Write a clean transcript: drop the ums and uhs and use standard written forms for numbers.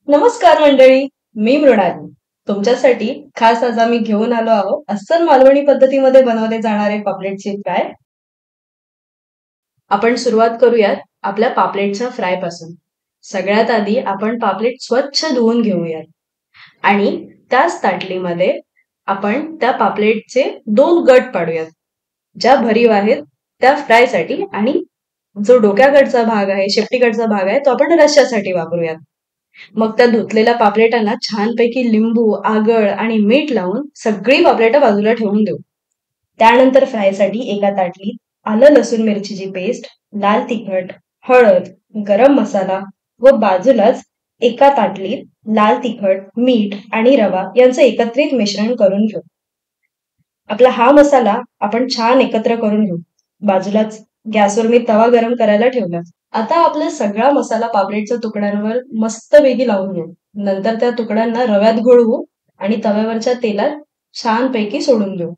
नमस्कार मंडळी, मी मृणाली. तुमच्यासाठी खास आज आम्ही घेऊन आलो आहोत अस्सल मालवणी पद्धतीमध्ये बनवले जाणारे पापलेटचे फ्राय. आपण सुरुवात करूयात आपल्या पापलेटच्या फ्राय पासून. सगळ्यात आधी आपण पापलेट स्वच्छ धुवून घेऊयात आणि त्याच ताटलीमध्ये आपण त्या पापलेटचे 2 गट पाडूयात. ज्या भरीव आहेत त्या फ्रायसाठी आणि जो डोक्याकडचा भाग आहे, शेपटीकडचा भाग आहे तो आपण रश्श्यासाठी वापरूयात. मग त्या धुतलेल्या पापलेटांना छानपैकी लिंबू, आगळ आणि मीठ लावून सगळी पापलेटं बाजूला ठेवून देऊ. त्यानंतर फ्रायसाठी एका ताटलीत आलं लसूण मिरचीची पेस्ट, लाल तिखट, हळद, गरम मसाला व बाजूलाच एका ताटलीत लाल तिखट, मीठ आणि रवा यांचं एकत्रित मिश्रण करून घेऊ. आपला हा मसाला आपण छान एकत्र करून घेऊ. बाजूलाच गॅसवर मी तवा गरम करायला ठेवला. आता आपला सगळा मसाला पापलेटच्या तुकड्यांवर मस्तपैकी लावून घेऊ. नंतर त्या तुकड्यांना रव्यात घोळवू आणि तव्यावरच्या तेलात छानपैकी सोडून देऊ.